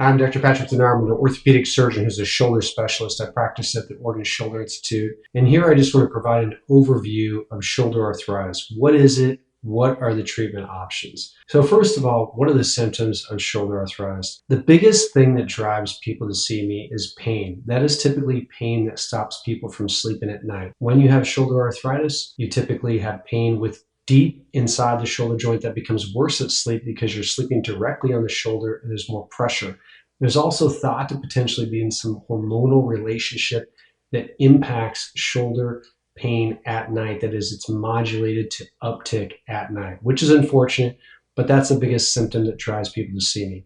I'm Dr. Patrick Denard. I'm an orthopedic surgeon who's a shoulder specialist. I practice at the Oregon Shoulder Institute. And here I just want to provide an overview of shoulder arthritis. What is it? What are the treatment options? So first of all, what are the symptoms of shoulder arthritis? The biggest thing that drives people to see me is pain. That is typically pain that stops people from sleeping at night. When you have shoulder arthritis, you typically have pain with deep inside the shoulder joint that becomes worse at sleep because you're sleeping directly on the shoulder and there's more pressure. There's also thought to potentially be in some hormonal relationship that impacts shoulder pain at night. That is, it's modulated to uptick at night, which is unfortunate, but that's the biggest symptom that drives people to see me.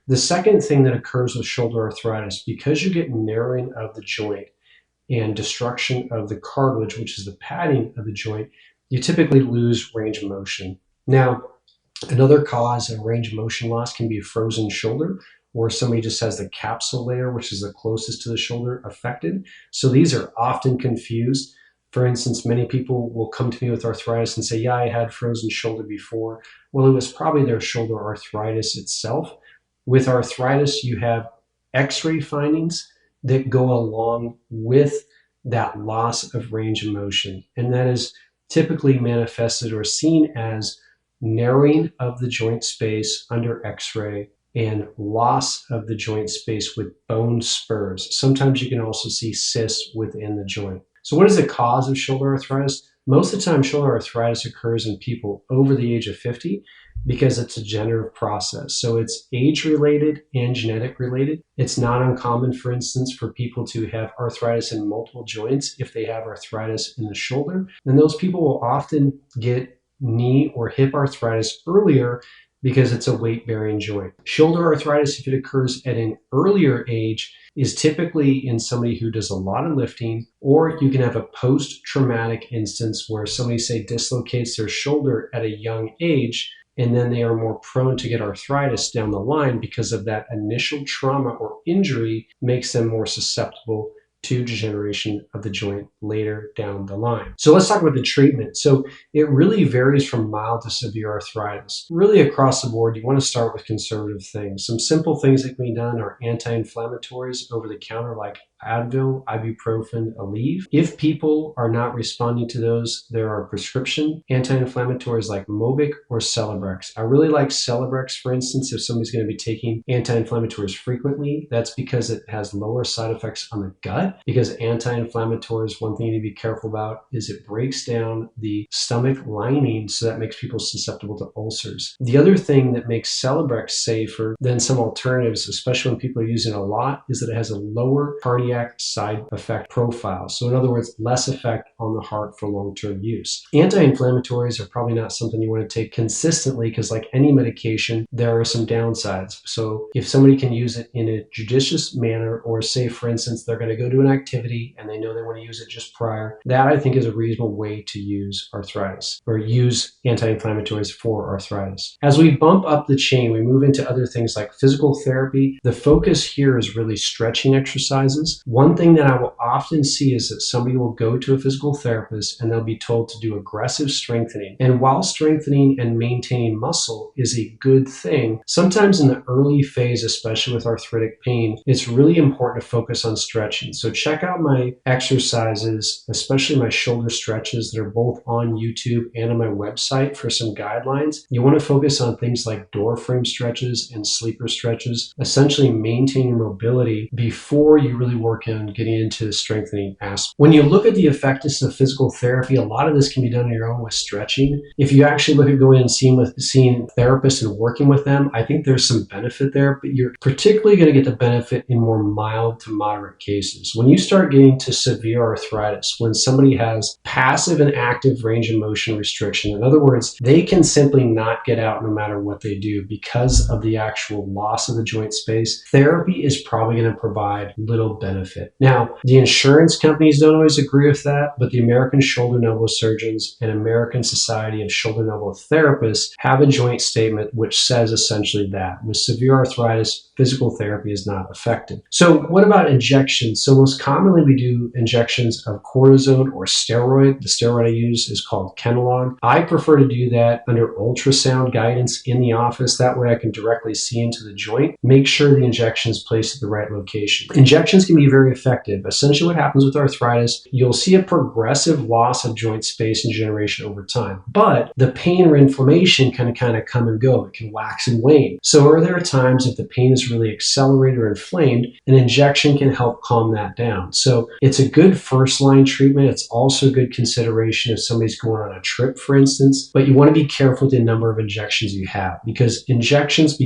The second thing that occurs with shoulder arthritis, because you get narrowing of the joint and destruction of the cartilage, which is the padding of the joint, you typically lose range of motion. Now, another cause of range of motion loss can be a frozen shoulder, or somebody just has the capsule layer, which is the closest to the shoulder, affected. So these are often confused. For instance, many people will come to me with arthritis and say, yeah, I had frozen shoulder before. Well, it was probably their shoulder arthritis itself. With arthritis, you have X-ray findings that go along with that loss of range of motion. And that is typically manifested or seen as narrowing of the joint space under X-ray and loss of the joint space with bone spurs. Sometimes you can also see cysts within the joint. So what is the cause of shoulder arthritis? Most of the time, shoulder arthritis occurs in people over the age of 50 because it's a degenerative process. So it's age-related and genetic-related. It's not uncommon, for instance, for people to have arthritis in multiple joints if they have arthritis in the shoulder. And those people will often get knee or hip arthritis earlier because it's a weight-bearing joint. Shoulder arthritis, if it occurs at an earlier age, is typically in somebody who does a lot of lifting, or you can have a post-traumatic instance where somebody, say, dislocates their shoulder at a young age, and then they are more prone to get arthritis down the line because of that initial trauma or injury makes them more susceptible to degeneration of the joint later down the line. So let's talk about the treatment. So it really varies from mild to severe arthritis. Really across the board, you want to start with conservative things. Some simple things that can be done are anti-inflammatories over the counter like Advil, ibuprofen, Aleve. If people are not responding to those, there are prescription anti-inflammatories like Mobic or Celebrex. I really like Celebrex, for instance, if somebody's going to be taking anti-inflammatories frequently. That's because it has lower side effects on the gut. Because anti-inflammatories, one thing you need to be careful about is it breaks down the stomach lining, so that makes people susceptible to ulcers. The other thing that makes Celebrex safer than some alternatives, especially when people are using it a lot, is that it has a lower cardiac side effect profile. So in other words, less effect on the heart for long-term use. Anti-inflammatories are probably not something you want to take consistently because like any medication, there are some downsides. So if somebody can use it in a judicious manner, or say, for instance, they're going to go to an activity and they know they want to use it just prior, that I think is a reasonable way to use arthritis or use anti-inflammatories for arthritis. As we bump up the chain, we move into other things like physical therapy. The focus here is really stretching exercises. One thing that I will often see is that somebody will go to a physical therapist and they'll be told to do aggressive strengthening. And while strengthening and maintaining muscle is a good thing, sometimes in the early phase, especially with arthritic pain, it's really important to focus on stretching. So check out my exercises, especially my shoulder stretches that are both on YouTube and on my website for some guidelines. You want to focus on things like door frame stretches and sleeper stretches, essentially maintain your mobility before you really work on getting into the strengthening aspect. When you look at the effectiveness of physical therapy, a lot of this can be done on your own with stretching. If you actually look at going and seeing therapists and working with them, I think there's some benefit there, but you're particularly going to get the benefit in more mild to moderate cases. When you start getting to severe arthritis, when somebody has passive and active range of motion restriction, in other words, they can simply not get out no matter what they do because of the actual loss of the joint space, therapy is probably going to provide little benefit benefit. Now, the insurance companies don't always agree with that, but the American Shoulder and Elbow Surgeons and American Society of Shoulder and Elbow Therapists have a joint statement which says essentially that with severe arthritis, physical therapy is not effective. So what about injections? So most commonly we do injections of cortisone or steroid. The steroid I use is called Kenalog. I prefer to do that under ultrasound guidance in the office. That way I can directly see into the joint. Make sure the injection is placed at the right location. Injections can be very effective. Essentially what happens with arthritis, you'll see a progressive loss of joint space and generation over time. But the pain or inflammation can kind of come and go. It can wax and wane. So are there times if the pain is really accelerated or inflamed, an injection can help calm that down. So it's a good first line treatment. It's also a good consideration if somebody's going on a trip, for instance, but you want to be careful with the number of injections you have because injections,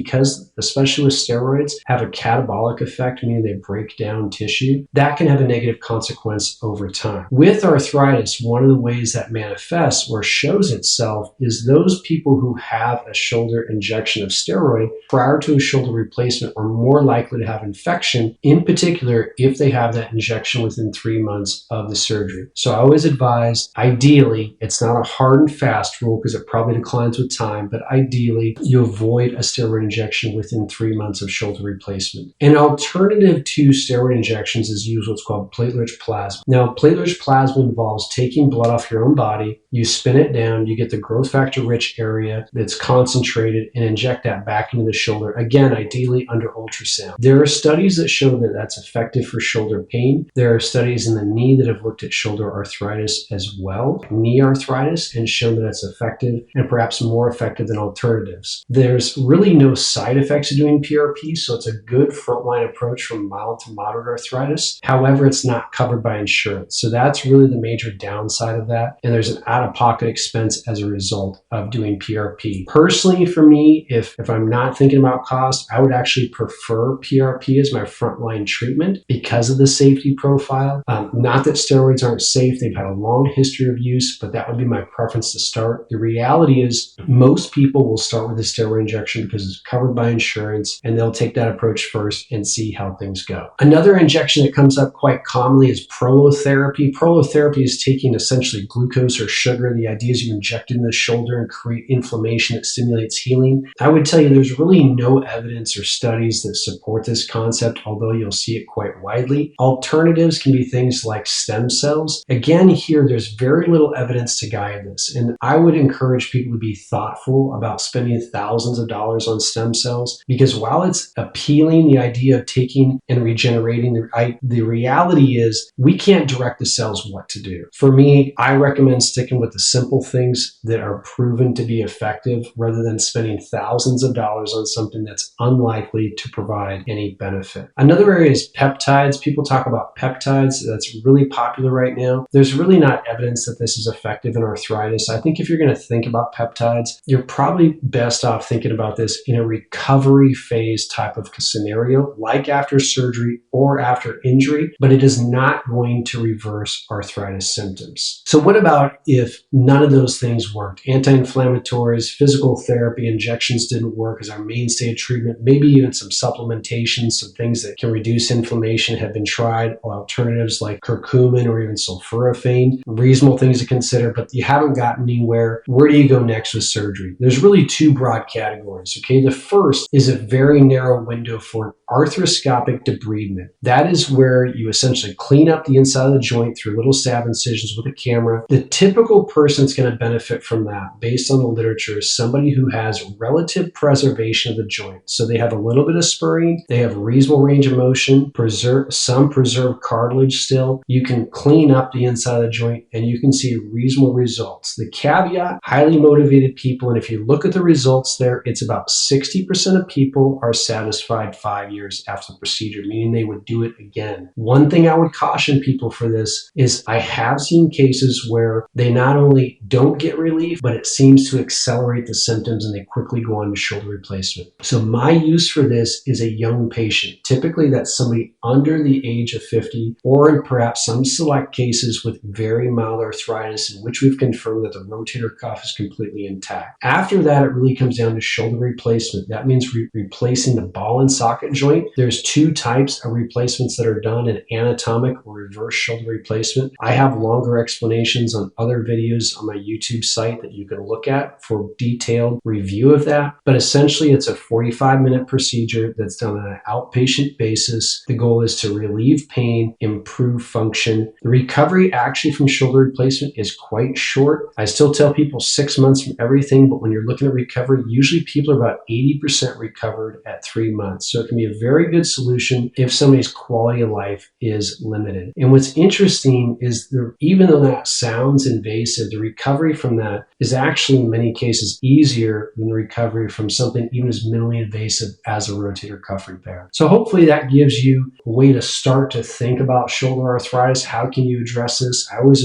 especially with steroids, have a catabolic effect, meaning they break down tissue. That can have a negative consequence over time. With arthritis, one of the ways that manifests or shows itself is those people who have a shoulder injection of steroid prior to a shoulder replacement are more likely to have infection, in particular if they have that injection within 3 months of the surgery. So I always advise, ideally, it's not a hard and fast rule because it probably declines with time, but ideally you avoid a steroid injection within 3 months of shoulder replacement. An alternative to steroid injections is used what's called platelet-rich plasma. Now, platelet-rich plasma involves taking blood off your own body, you spin it down, you get the growth factor-rich area that's concentrated and inject that back into the shoulder, again, ideally under ultrasound. There are studies that show that that's effective for shoulder pain. There are studies in the knee that have looked at shoulder arthritis as well, knee arthritis, and shown that it's effective and perhaps more effective than alternatives. There's really no side effects of doing PRP, so it's a good frontline approach from mild to moderate arthritis. However, it's not covered by insurance. So that's really the major downside of that. And there's an out-of-pocket expense as a result of doing PRP. Personally, for me, if I'm not thinking about cost, I would actually prefer PRP as my frontline treatment because of the safety profile. Not that steroids aren't safe. They've had a long history of use, but that would be my preference to start. The reality is most people will start with a steroid injection because it's covered by insurance, and they'll take that approach first and see how things go. Another injection that comes up quite commonly is prolotherapy. Prolotherapy is taking essentially glucose or sugar. The idea is you inject it in the shoulder and create inflammation that stimulates healing. I would tell you there's really no evidence or studies that support this concept, although you'll see it quite widely. Alternatives can be things like stem cells. Again, here there's very little evidence to guide this, and I would encourage people to be thoughtful about spending thousands of dollars on stem cells because while it's appealing, the idea of taking and regenerating, the reality is we can't direct the cells what to do. For me, I recommend sticking with the simple things that are proven to be effective rather than spending thousands of dollars on something that's unlikely to provide any benefit. Another area is peptides. People talk about peptides. That's really popular right now. There's really not evidence that this is effective in arthritis. I think if you're going to think about peptides, you're probably best off thinking about this in a recovery phase type of scenario, like after surgery or after injury, but it is not going to reverse arthritis symptoms. So what about if none of those things worked? Anti-inflammatories, physical therapy, injections didn't work as our mainstay of treatment, maybe even some supplementation, some things that can reduce inflammation have been tried, alternatives like curcumin or even sulforaphane, reasonable things to consider, but you haven't gotten anywhere. Where do you go next with surgery? There's really two broad categories, okay? The first is a very narrow window for arthroscopic debridement. That is where you essentially clean up the inside of the joint through little stab incisions with a camera. The typical person that's going to benefit from that, based on the literature, is somebody who has relative preservation of the joint. So they have a little bit of spurring, they have reasonable range of motion, some preserved cartilage still. You can clean up the inside of the joint and you can see reasonable results. The caveat, highly motivated people, and if you look at the results there, it's about 60% of people are satisfied 5 years after the procedure, meaning they would do it again. One thing I would caution people for this is I have seen cases where they not only don't get relief, but it seems to accelerate the symptoms and they quickly go on to shoulder replacement. So my use for this is a young patient. Typically that's somebody under the age of 50 or in perhaps some select cases with very mild arthritis in which we've confirmed that the rotator cuff is completely intact. After that, it really comes down to shoulder replacement. That means replacing the ball and socket joint. There's two types of replacement replacements that are done in anatomic or reverse shoulder replacement. I have longer explanations on other videos on my YouTube site that you can look at for detailed review of that. But essentially, it's a 45-minute procedure that's done on an outpatient basis. The goal is to relieve pain, improve function. The recovery actually from shoulder replacement is quite short. I still tell people 6 months from everything, but when you're looking at recovery, usually people are about 80% recovered at 3 months. So it can be a very good solution if somebody's quality of life is limited. And what's interesting is even though that sounds invasive, the recovery from that is actually in many cases easier than the recovery from something even as minimally invasive as a rotator cuff repair. So hopefully that gives you a way to start to think about shoulder arthritis. How can you address this? I always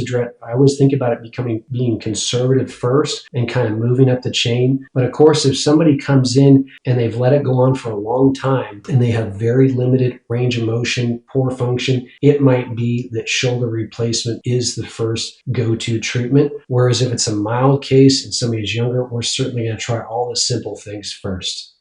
think about it being conservative first and kind of moving up the chain. But of course, if somebody comes in and they've let it go on for a long time and they have very limited range of motion, poor function, it might be that shoulder replacement is the first go-to treatment. Whereas if it's a mild case and somebody's younger, we're certainly going to try all the simple things first.